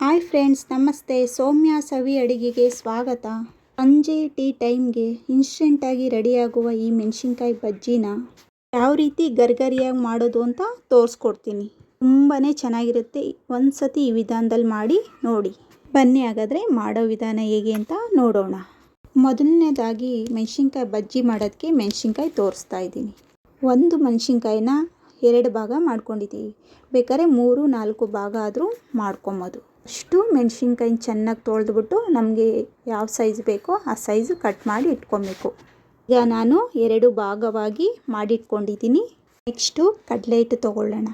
Hi friends, ನಮಸ್ತೆ. ಸೌಮ್ಯ ಸವಿ ಅಡುಗೆಗೆ ಸ್ವಾಗತ. ಸಂಜೆ ಟೀ ಟೈಮ್ಗೆ ಇನ್ಸ್ಟೆಂಟಾಗಿ ರೆಡಿಯಾಗುವ ಈ ಮೆಣಸಿನ್ಕಾಯಿ ಬಜ್ಜಿನ ಯಾವ ರೀತಿ ಗರ್ಗರಿಯಾಗಿ ಮಾಡೋದು ಅಂತ ತೋರಿಸ್ಕೊಡ್ತೀನಿ. ತುಂಬಾ ಚೆನ್ನಾಗಿರುತ್ತೆ. ಒಂದು ಸತಿ ಈ ವಿಧಾನದಲ್ಲಿ ಮಾಡಿ ನೋಡಿ. ಬನ್ನಿ ಹಾಗಾದರೆ ಮಾಡೋ ವಿಧಾನ ಹೇಗೆ ಅಂತ ನೋಡೋಣ. ಮೊದಲನೇದಾಗಿ ಮೆಣಸಿನ್ಕಾಯಿ ಬಜ್ಜಿ ಮಾಡೋದಕ್ಕೆ ಮೆಣಸಿನ್ಕಾಯಿ ತೋರಿಸ್ತಾ ಇದ್ದೀನಿ. ಒಂದು ಮೆಣಸಿನ್ಕಾಯಿನ 2 ಭಾಗ ಮಾಡ್ಕೊಂಡಿದ್ದೀವಿ. ಬೇಕಾದ್ರೆ 3-4 ಭಾಗ ಆದರೂ ಮಾಡ್ಕೊಬೋದು. ಅಷ್ಟು ಮೆಣಸಿನ್ಕಾಯಿನ ಚೆನ್ನಾಗಿ ತೊಳೆದ್ಬಿಟ್ಟು ನಮಗೆ ಯಾವ ಸೈಜ್ ಬೇಕೋ ಆ ಸೈಜ್ ಕಟ್ ಮಾಡಿ ಇಟ್ಕೊಬೇಕು. ಈಗ ನಾನು 2 ಭಾಗವಾಗಿ ಮಾಡಿಟ್ಕೊಂಡಿದ್ದೀನಿ. ನೆಕ್ಸ್ಟು ಕಡಲೆ ಹಿಟ್ಟು ತೊಗೊಳ್ಳೋಣ.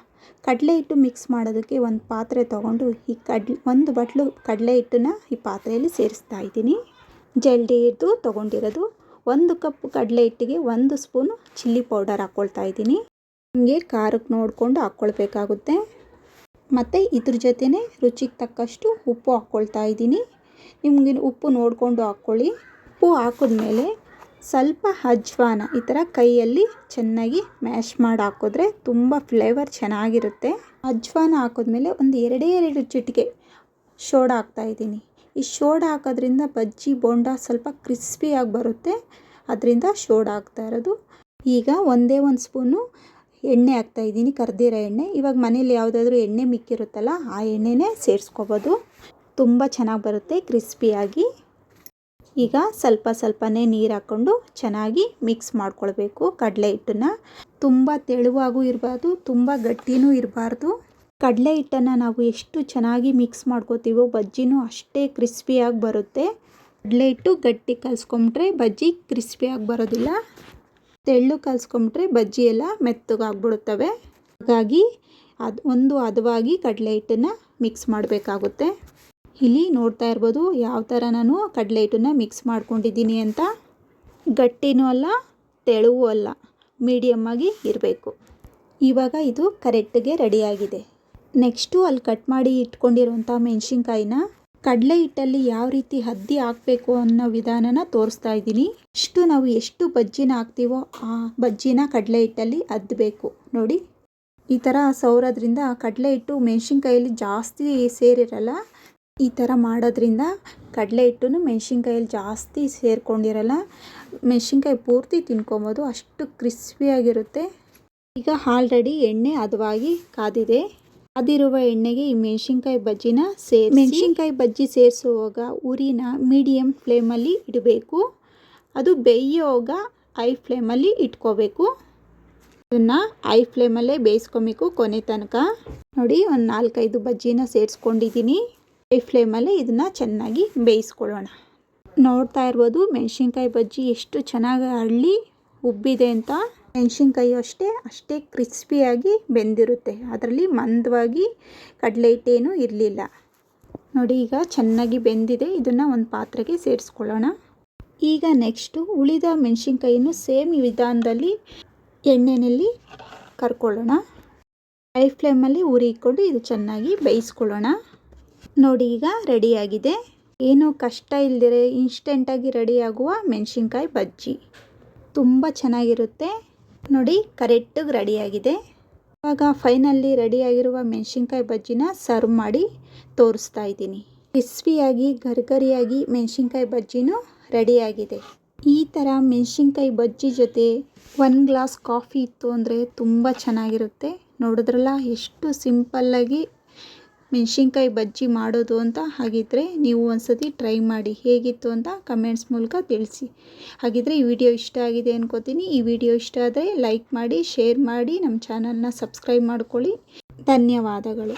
ಕಡಲೆ ಹಿಟ್ಟು ಮಿಕ್ಸ್ ಮಾಡೋದಕ್ಕೆ ಒಂದು ಪಾತ್ರೆ ತೊಗೊಂಡು ಈ ಒಂದು ಬಟ್ಲು ಕಡಲೆ ಹಿಟ್ಟನ್ನ ಈ ಪಾತ್ರೆಯಲ್ಲಿ ಸೇರಿಸ್ತಾ ಇದ್ದೀನಿ. ಜಲ್ಡಿ ಹಿಟ್ಟು ತೊಗೊಂಡಿರೋದು. 1 ಕಪ್ ಕಡಲೆ ಹಿಟ್ಟಿಗೆ 1 ಸ್ಪೂನು ಚಿಲ್ಲಿ ಪೌಡರ್ ಹಾಕ್ಕೊಳ್ತಾ ಇದ್ದೀನಿ. ನಿಮಗೆ ಖಾರಕ್ಕೆ ನೋಡಿಕೊಂಡು ಹಾಕ್ಕೊಳ್ಬೇಕಾಗುತ್ತೆ. ಮತ್ತು ಇದ್ರ ಜೊತೆನೇ ರುಚಿಗೆ ತಕ್ಕಷ್ಟು ಉಪ್ಪು ಹಾಕ್ಕೊಳ್ತಾ ಇದ್ದೀನಿ. ನಿಮಗೆ ಉಪ್ಪು ನೋಡಿಕೊಂಡು ಹಾಕ್ಕೊಳ್ಳಿ. ಉಪ್ಪು ಹಾಕಿದ್ಮೇಲೆ ಸ್ವಲ್ಪ ಅಜ್ವಾನ ಈ ಥರ ಕೈಯಲ್ಲಿ ಚೆನ್ನಾಗಿ ಮ್ಯಾಶ್ ಮಾಡಿ ಹಾಕಿದ್ರೆ ತುಂಬ ಫ್ಲೇವರ್ ಚೆನ್ನಾಗಿರುತ್ತೆ. ಅಜ್ವಾನ ಹಾಕಿದ್ಮೇಲೆ ಒಂದು 2 ಚಿಟಿಕೆ ಸೋಡಾ ಹಾಕ್ತಾಯಿದ್ದೀನಿ. ಈ ಸೋಡಾ ಹಾಕೋದ್ರಿಂದ ಬಜ್ಜಿ ಬೋಂಡ ಸ್ವಲ್ಪ ಕ್ರಿಸ್ಪಿಯಾಗಿ ಬರುತ್ತೆ. ಅದರಿಂದ ಸೋಡಾ ಹಾಕ್ತಾ ಇರೋದು. ಈಗ ಒಂದೇ ಒಂದು ಸ್ಪೂನು ಎಣ್ಣೆ ಹಾಕ್ತಾಯಿದ್ದೀನಿ, ಕರ್ದಿರೋ ಎಣ್ಣೆ. ಇವಾಗ ಮನೇಲಿ ಯಾವುದಾದ್ರೂ ಎಣ್ಣೆ ಮಿಕ್ಕಿರುತ್ತಲ್ಲ ಆ ಎಣ್ಣೆನೇ ಸೇರಿಸ್ಕೋಬೋದು. ತುಂಬ ಚೆನ್ನಾಗಿ ಬರುತ್ತೆ ಕ್ರಿಸ್ಪಿಯಾಗಿ. ಈಗ ಸ್ವಲ್ಪನೇ ನೀರು ಹಾಕ್ಕೊಂಡು ಚೆನ್ನಾಗಿ ಮಿಕ್ಸ್ ಮಾಡ್ಕೊಳ್ಬೇಕು ಕಡಲೆ ಹಿಟ್ಟನ್ನು. ತುಂಬ ತೆಳುವಾಗೂ ಇರಬಾರ್ದು, ತುಂಬ ಗಟ್ಟಿನೂ ಇರಬಾರ್ದು. ಕಡಲೆ ಹಿಟ್ಟನ್ನು ನಾವು ಎಷ್ಟು ಚೆನ್ನಾಗಿ ಮಿಕ್ಸ್ ಮಾಡ್ಕೋತೀವೋ ಬಜ್ಜಿನೂ ಅಷ್ಟೇ ಕ್ರಿಸ್ಪಿಯಾಗಿ ಬರುತ್ತೆ. ಕಡಲೆ ಹಿಟ್ಟು ಗಟ್ಟಿ ಕಲಿಸ್ಕೊಂಬಿಟ್ರೆ ಬಜ್ಜಿ ಕ್ರಿಸ್ಪಿಯಾಗಿ ಬರೋದಿಲ್ಲ. ತೆಳ್ಳು ಕಲಿಸ್ಕೊಂಬಿಟ್ರೆ ಬಜ್ಜಿ ಎಲ್ಲ ಮೆತ್ತಗಾಗ್ಬಿಡುತ್ತವೆ. ಹಾಗಾಗಿ ಒಂದು ಹದವಾಗಿ ಕಡಲೆ ಹಿಟ್ಟನ್ನು ಮಿಕ್ಸ್ ಮಾಡಬೇಕಾಗುತ್ತೆ. ಇಲ್ಲಿ ನೋಡ್ತಾ ಇರ್ಬೋದು ಯಾವ ಥರ ನಾನು ಕಡಲೆ ಹಿಟ್ಟನ್ನು ಮಿಕ್ಸ್ ಮಾಡ್ಕೊಂಡಿದ್ದೀನಿ ಅಂತ. ಗಟ್ಟಿನೂ ಅಲ್ಲ, ತೆಳುವೂ ಅಲ್ಲ, ಮೀಡಿಯಮ್ಮಾಗಿ ಇರಬೇಕು. ಇವಾಗ ಇದು ಕರೆಕ್ಟಿಗೆ ರೆಡಿಯಾಗಿದೆ. ನೆಕ್ಸ್ಟು ಅಲ್ಲಿ ಕಟ್ ಮಾಡಿ ಇಟ್ಕೊಂಡಿರೋಂಥ ಮೆಣಸಿನ್ಕಾಯಿನ ಕಡಲೆ ಹಿಟ್ಟಲ್ಲಿ ಯಾವ ರೀತಿ ಅದ್ದಿ ಹಾಕಬೇಕು ಅನ್ನೋ ವಿಧಾನನ ತೋರಿಸ್ತಾ ಇದ್ದೀನಿ. ನಾವು ಎಷ್ಟು ಬಜ್ಜಿನ ಹಾಕ್ತೀವೋ ಆ ಬಜ್ಜಿನ ಕಡಲೆ ಹಿಟ್ಟಲ್ಲಿ ಅದ್ದಬೇಕು. ನೋಡಿ, ಈ ಥರ ಸವರೋದ್ರಿಂದ ಕಡಲೆ ಹಿಟ್ಟು ಮೆಣಸಿನ್ಕಾಯಲ್ಲಿ ಜಾಸ್ತಿ ಸೇರಿರಲ್ಲ. ಈ ಥರ ಮಾಡೋದ್ರಿಂದ ಕಡಲೆ ಹಿಟ್ಟು ಮೆಣಸಿನ್ಕಾಯಲ್ಲಿ ಜಾಸ್ತಿ ಸೇರ್ಕೊಂಡಿರಲ್ಲ. ಮೆಣಸಿನ್ಕಾಯಿ ಪೂರ್ತಿ ತಿನ್ಕೊಬೋದು, ಅಷ್ಟು ಕ್ರಿಸ್ಪಿಯಾಗಿರುತ್ತೆ. ಈಗ ಆಲ್ರೆಡಿ ಎಣ್ಣೆ ಹದವಾಗಿ ಕಾದಿದೆ. ಅದಿರುವ ಎಣ್ಣೆಗೆ ಈ ಮೆಣಸಿನ್ಕಾಯಿ ಬಜ್ಜಿನ ಮೆಣಸಿನ್ಕಾಯಿ ಬಜ್ಜಿ ಸೇರಿಸುವಾಗ ಉರಿನ ಮೀಡಿಯಮ್ ಫ್ಲೇಮಲ್ಲಿ ಇಡಬೇಕು. ಅದು ಬೇಯೋವಾಗ ಹೈ ಫ್ಲೇಮಲ್ಲಿ ಇಟ್ಕೋಬೇಕು. ಇದನ್ನು ಹೈ ಫ್ಲೇಮಲ್ಲೇ ಬೇಯಿಸ್ಕೊಬೇಕು ಕೊನೆ ತನಕ. ನೋಡಿ, ಒಂದು 4-5 ಬಜ್ಜಿನ ಸೇರಿಸ್ಕೊಂಡಿದ್ದೀನಿ. ಹೈ ಫ್ಲೇಮಲ್ಲೇ ಇದನ್ನು ಚೆನ್ನಾಗಿ ಬೇಯಿಸ್ಕೊಳ್ಳೋಣ. ನೋಡ್ತಾ ಇರ್ಬೋದು ಮೆಣಸಿನ್ಕಾಯಿ ಬಜ್ಜಿ ಎಷ್ಟು ಚೆನ್ನಾಗಿ ಅರಳಿ ಉಬ್ಬಿದೆ ಅಂತ. ಮೆಣಸಿನ್ಕಾಯಿ ಅಷ್ಟೇ ಕ್ರಿಸ್ಪಿಯಾಗಿ ಬೆಂದಿರುತ್ತೆ. ಅದರಲ್ಲಿ ಮಂದವಾಗಿ ಕಡಲೆ ಹಿಟ್ಟೇನೂ ಇರಲಿಲ್ಲ. ನೋಡಿ, ಈಗ ಚೆನ್ನಾಗಿ ಬೆಂದಿದೆ. ಇದನ್ನು ಒಂದು ಪಾತ್ರೆಗೆ ಸೇರಿಸ್ಕೊಳ್ಳೋಣ. ಈಗ ನೆಕ್ಸ್ಟು ಉಳಿದ ಮೆಣಸಿನ್ಕಾಯಿನೂ ಸೇಮ್ ವಿಧಾನದಲ್ಲಿ ಎಣ್ಣೆಯಲ್ಲಿ ಕರ್ಕೊಳ್ಳೋಣ. ಹೈ ಫ್ಲೇಮಲ್ಲಿ ಉರಿ ಇಟ್ಕೊಂಡು ಇದು ಚೆನ್ನಾಗಿ ಬೇಯಿಸ್ಕೊಳ್ಳೋಣ. ನೋಡಿ, ಈಗ ರೆಡಿಯಾಗಿದೆ. ಏನೂ ಕಷ್ಟ ಇಲ್ಲದಿರೆ ಇನ್ಸ್ಟೆಂಟಾಗಿ ರೆಡಿಯಾಗುವ ಮೆಣಸಿನ್ಕಾಯಿ ಬಜ್ಜಿ ತುಂಬ ಚೆನ್ನಾಗಿರುತ್ತೆ. ನೋಡಿ, ಕರೆಕ್ಟಾಗಿ ರೆಡಿಯಾಗಿದೆ. ಇವಾಗ ಫೈನಲ್ಲಿ ರೆಡಿಯಾಗಿರುವ ಮೆಣಸಿನ್ಕಾಯಿ ಬಜ್ಜಿನ ಸರ್ವ್ ಮಾಡಿ ತೋರಿಸ್ತಾ ಇದ್ದೀನಿ. ಕ್ರಿಸ್ಪಿಯಾಗಿ ಗರಿಗರಿಯಾಗಿ ಮೆಣಸಿನ್ಕಾಯಿ ಬಜ್ಜಿನೂ ರೆಡಿಯಾಗಿದೆ. ಈ ಥರ ಮೆಣಸಿನ್ಕಾಯಿ ಬಜ್ಜಿ ಜೊತೆ 1 ಗ್ಲಾಸ್ ಕಾಫಿ ಇತ್ತು ಅಂದರೆ ತುಂಬ ಚೆನ್ನಾಗಿರುತ್ತೆ. ನೋಡಿದ್ರಲ್ಲ ಎಷ್ಟು ಸಿಂಪಲ್ಲಾಗಿ ಮೆಣಸಿನ್ಕಾಯಿ ಬಜ್ಜಿ ಮಾಡೋದು ಅಂತ. ಹಾಗಿದ್ದರೆ ನೀವು ಒಂದ್ಸತಿ ಟ್ರೈ ಮಾಡಿ, ಹೇಗಿತ್ತು ಅಂತ ಕಮೆಂಟ್ಸ್ ಮೂಲಕ ತಿಳಿಸಿ. ಹಾಗಿದ್ದರೆ ಈ ವಿಡಿಯೋ ಇಷ್ಟ ಆಗಿದೆ ಅನ್ಕೋತೀನಿ. ಈ ವಿಡಿಯೋ ಇಷ್ಟ ಆದರೆ ಲೈಕ್ ಮಾಡಿ, ಶೇರ್ ಮಾಡಿ, ನಮ್ಮ ಚಾನಲ್ನ ಸಬ್ಸ್ಕ್ರೈಬ್ ಮಾಡ್ಕೊಳ್ಳಿ. ಧನ್ಯವಾದಗಳು.